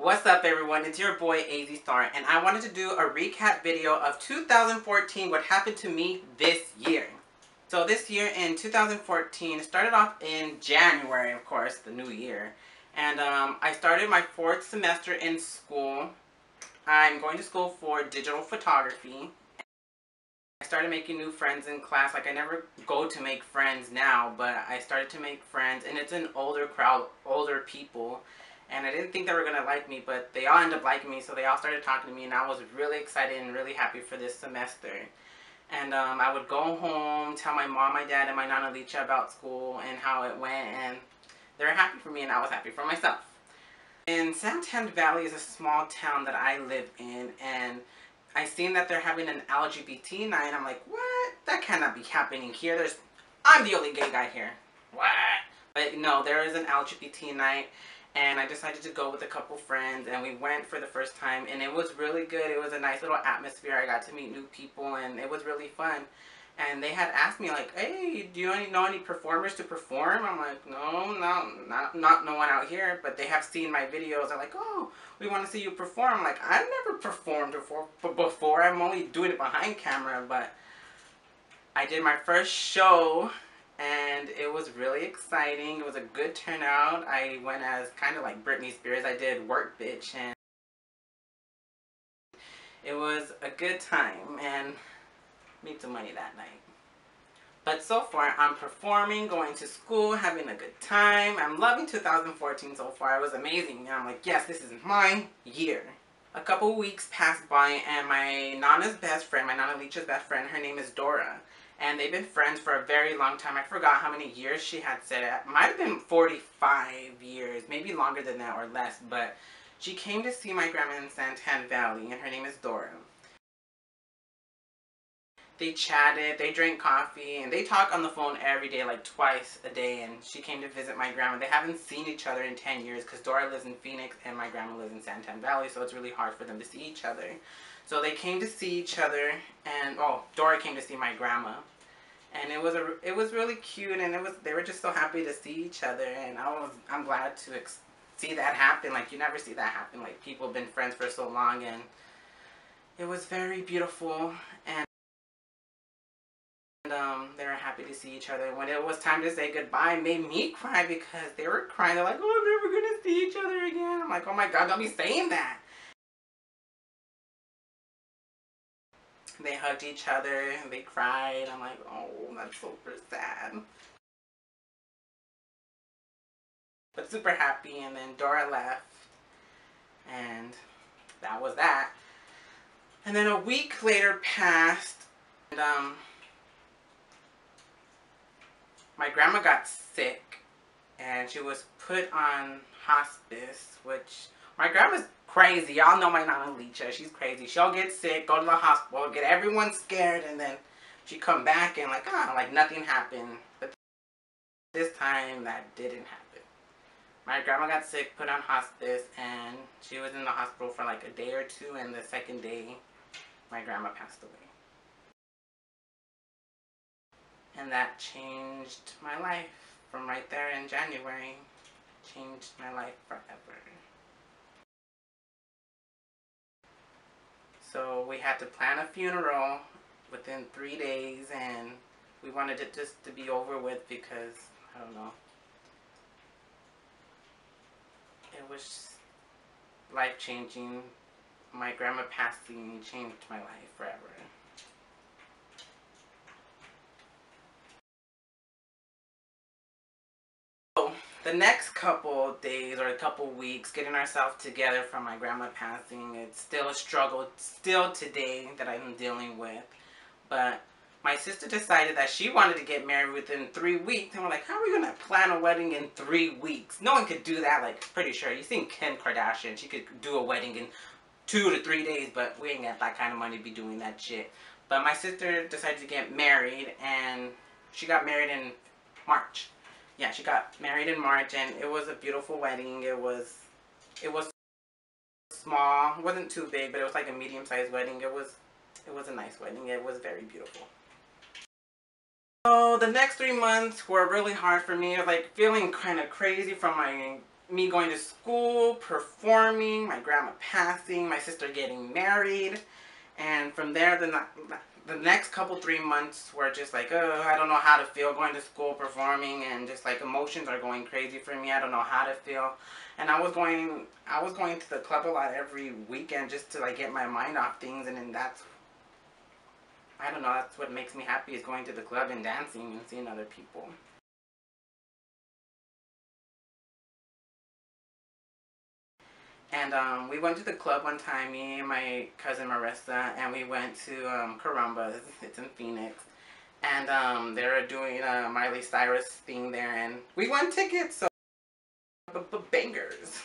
What's up everyone, it's your boy AzStar and I wanted to do a recap video of 2014, what happened to me this year. So this year in 2014, it started off in January, of course, the new year. And I started my 4th semester in school. I'm going to school for digital photography. I started making new friends in class. Like, I never go to make friends now, but I started to make friends, and it's an older crowd, older people. And I didn't think they were going to like me, but they all ended up liking me, so they all started talking to me, and I was really excited and really happy for this semester. And I would go home, tell my mom, my dad, and my Nana Licha about school and how it went, and they were happy for me, and I was happy for myself. And Santan Valley is a small town that I live in, and I seen that they're having an LGBT night. I'm like, what? That cannot be happening here. I'm the only gay guy here. What? But no, there is an LGBT night. And I decided to go with a couple friends, and we went for the first time, and it was really good. It was a nice little atmosphere. I got to meet new people, and it was really fun. And they had asked me, like, hey, do you know any performers to perform? I'm like, no, not no one out here. But they have seen my videos. They're like, oh, we want to see you perform. I'm like, I've never performed before. I'm only doing it behind camera. But I did my first show, and it was really exciting. It was a good turnout. I went as kind of like Britney Spears. I did Work Bitch, and it was a good time, and made some money that night. But so far, I'm performing, going to school, having a good time. I'm loving 2014 so far. It was amazing. And I'm like, yes, this is my year. A couple weeks passed by, and my Nana's best friend, my Nana Licha's best friend, her name is Dora. And they've been friends for a very long time. I forgot how many years she had said it. It might have been 45 years, maybe longer than that or less. But she came to see my grandma in Santan Valley, and her name is Dora. They chatted, they drank coffee, and they talk on the phone every day, like twice a day. And she came to visit my grandma. They haven't seen each other in 10 years because Dora lives in Phoenix and my grandma lives in Santan Valley, so it's really hard for them to see each other. So they came to see each other, and Dora came to see my grandma, and it was really cute, and they were just so happy to see each other, and I'm glad to see that happen. Like, you never see that happen. Like, people have been friends for so long, and it was very beautiful. And they were happy to see each other. When it was time to say goodbye, it made me cry because they were crying. They're like, oh, I'm never gonna see each other again. I'm like, oh my God, don't be saying that. They hugged each other and they cried. I'm like, oh, that's super sad. But super happy. And then Dora left, and that was that. And then a week later passed, and my grandma got sick, and she was put on hospice, which my grandma's crazy. Y'all know my Nana Licha. She's crazy. She'll get sick, go to the hospital, get everyone scared, and then she come back and like nothing happened. But this time that didn't happen. My grandma got sick, put on hospice, and she was in the hospital for like a day or two, and the second day my grandma passed away. And that changed my life from right there in January. Changed my life forever. So we had to plan a funeral within 3 days, and we wanted it just to be over with because, I don't know, it was life-changing. My grandma passing changed my life forever. The next couple days or a couple weeks, getting ourselves together from my grandma passing, it's still a struggle, still today, that I'm dealing with. But my sister decided that she wanted to get married within 3 weeks, and we're like, how are we going to plan a wedding in 3 weeks? No one could do that. Like, pretty sure. You've seen Kim Kardashian. She could do a wedding in 2 to 3 days, but we ain't got that kind of money to be doing that shit. But my sister decided to get married, and she got married in March. Yeah, she got married in March, and it was a beautiful wedding. It was small. It wasn't too big, but it was like a medium-sized wedding. It was a nice wedding. It was very beautiful. So the next 3 months were really hard for me. I was like feeling kind of crazy from my me going to school, performing, my grandma passing, my sister getting married. And from there, the next couple 3 months were just like, oh, I don't know how to feel going to school, performing, and just like emotions are going crazy for me. I don't know how to feel. And I was going to the club a lot every weekend just to like get my mind off things. And then I don't know, that's what makes me happy, is going to the club and dancing and seeing other people. And we went to the club one time, me and my cousin Marissa, and we went to Carambas. It's in Phoenix. And they were doing a Miley Cyrus thing there, and we won tickets, so bangers.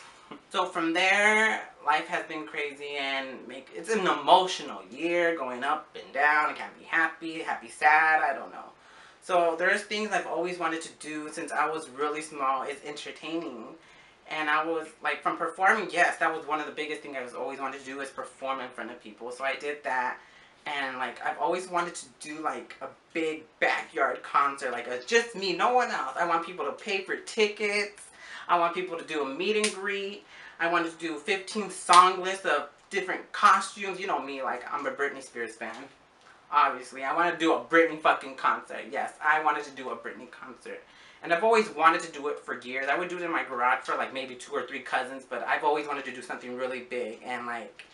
So from there, life has been crazy, and it's an emotional year, going up and down. It can be happy, sad, I don't know. So there's things I've always wanted to do since I was really small, is entertaining. And I was like, from performing, yes, that was one of the biggest things I was always wanted to do, is perform in front of people. So I did that. And like, I've always wanted to do like a big backyard concert, like just me, no one else. I want people to pay for tickets. I want people to do a meet and greet. I wanted to do 15 song lists of different costumes. You know me, like, I'm a Britney Spears fan. Obviously, I want to do a Britney fucking concert. Yes, I wanted to do a Britney concert. And I've always wanted to do it for years. I would do it in my garage for like maybe 2 or 3 cousins, but I've always wanted to do something really big and like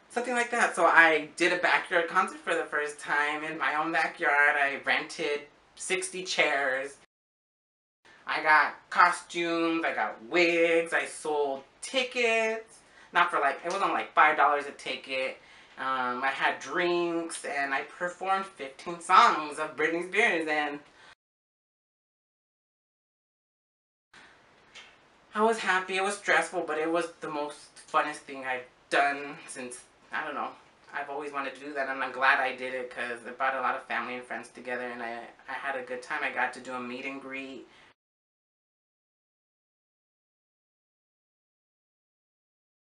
something like that. So I did a backyard concert for the first time in my own backyard. I rented 60 chairs. I got costumes, I got wigs, I sold tickets. Not for like, it was only like $5 a ticket. I had drinks, and I performed 15 songs of Britney Spears, and I was happy. It was stressful, but it was the most funnest thing I've done since, I don't know. I've always wanted to do that, and I'm glad I did it because it brought a lot of family and friends together, and I had a good time. I got to do a meet and greet.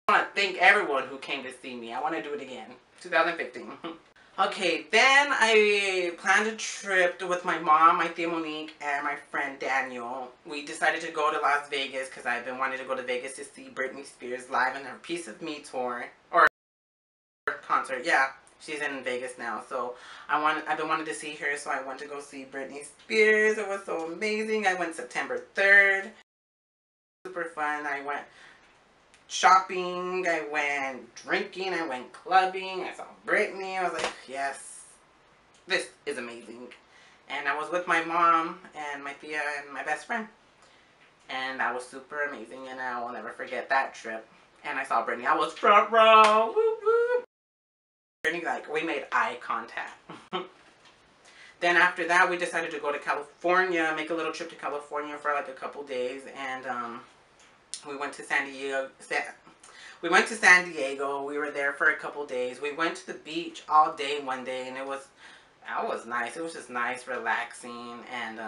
I want to thank everyone who came to see me. I want to do it again. 2015. Okay, then I planned a trip with my mom, my tia Monique, and my friend Daniel. We decided to go to Las Vegas because I've been wanting to go to Vegas to see Britney Spears live in her Piece of Me tour. Or concert, yeah. She's in Vegas now, so I've been wanting to see her, so I went to go see Britney Spears. It was so amazing. I went September 3rd. Super fun. I went shopping, I went drinking, I went clubbing, I saw Britney. I was like, yes, this is amazing. And I was with my mom and my tia and my best friend. And that was super amazing, and I will never forget that trip. And I saw Britney. I was front row. Whoop, whoop. Britney, like, we made eye contact. Then after that, we decided to go to California, make a little trip to California for like a couple days, and we went to San Diego. We went to San Diego. We were there for a couple days. We went to the beach all day one day, and that was nice. It was just nice, relaxing, and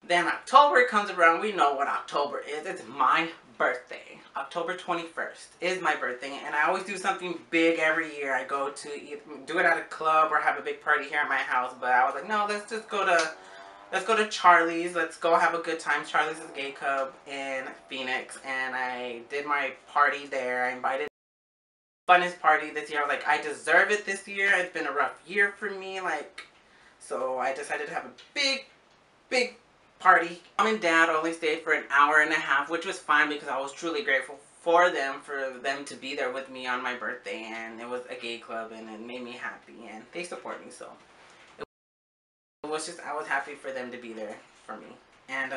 then October comes around. We know what October is. It's my birthday. October 21st is my birthday, and I always do something big every year. I go to either do it at a club or have a big party here at my house, but I was like, no, let's go to Charlie's. Let's go have a good time. Charlie's is a gay club in Phoenix, and I did my party there. I invited funnest party this year. I was like, I deserve it this year. It's been a rough year for me, like, so I decided to have a big party. Mom and Dad only stayed for an hour and a half, which was fine because I was truly grateful for them to be there with me on my birthday, and it was a gay club, and it made me happy, and they support me, so it was just, I was happy for them to be there for me. And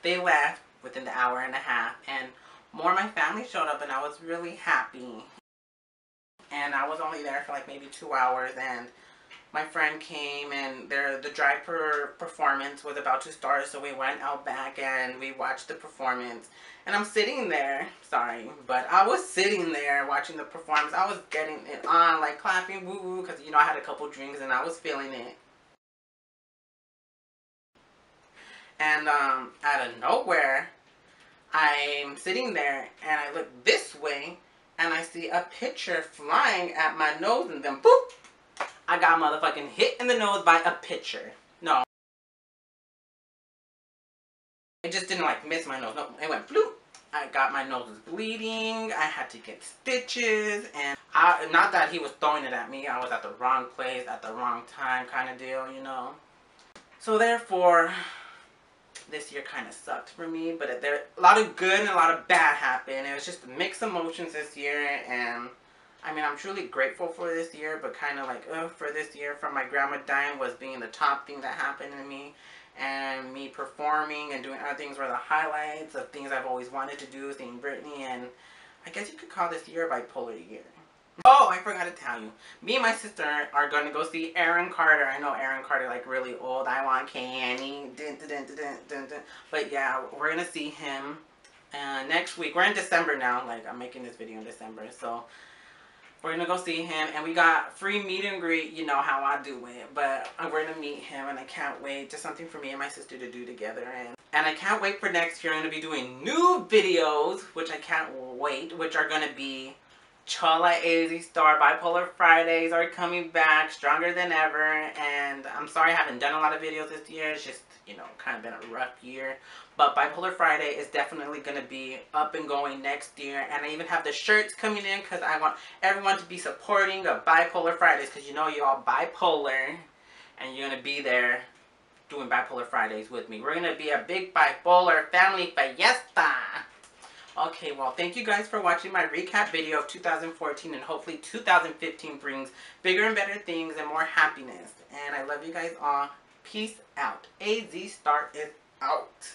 they left within the hour and a half, and more of my family showed up, and I was really happy. And I was only there for like maybe 2 hours, and my friend came, and the drag performance was about to start, so we went out back and we watched the performance. And I'm sitting there, sorry, but I was sitting there watching the performance. I was getting it on, like clapping, woo woo, because you know I had a couple drinks and I was feeling it. And out of nowhere, I'm sitting there and I look this way and I see a pitcher flying at my nose, and then boop, I got motherfucking hit in the nose by a pitcher. No. It just didn't like missed my nose. No, it went bloop. I got my nose was bleeding. I had to get stitches, and not that he was throwing it at me. I was at the wrong place at the wrong time, kind of deal, you know. So therefore, this year kind of sucked for me, but there a lot of good and a lot of bad happened. It was just mixed emotions this year, and I mean, I'm truly grateful for this year, but kind of like, for this year, from my grandma dying was being the top thing that happened to me, and me performing and doing other things were the highlights of things I've always wanted to do, seeing Brittany, and I guess you could call this year a bipolar year. Oh, I forgot to tell you. Me and my sister are going to go see Aaron Carter. I know Aaron Carter, like, really old. I want candy. Dun, dun, dun, dun, dun, dun. But yeah, we're going to see him next week. We're in December now. Like, I'm making this video in December. So, we're going to go see him. And we got free meet and greet. You know how I do it. But we're going to meet him. And I can't wait. Just something for me and my sister to do together. And I can't wait for next year. I'm going to be doing new videos, which I can't wait. Which are going to be Chola AzStar Bipolar Fridays are coming back stronger than ever, and I'm sorry I haven't done a lot of videos this year. It's just, you know, kind of been a rough year. But Bipolar Friday is definitely going to be up and going next year, and I even have the shirts coming in because I want everyone to be supporting of Bipolar Fridays, because you know you're all bipolar and you're going to be there doing Bipolar Fridays with me. We're going to be a big bipolar family fiesta. Okay, well, thank you guys for watching my recap video of 2014, and hopefully 2015 brings bigger and better things and more happiness. And I love you guys all. Peace out. AzStar is out.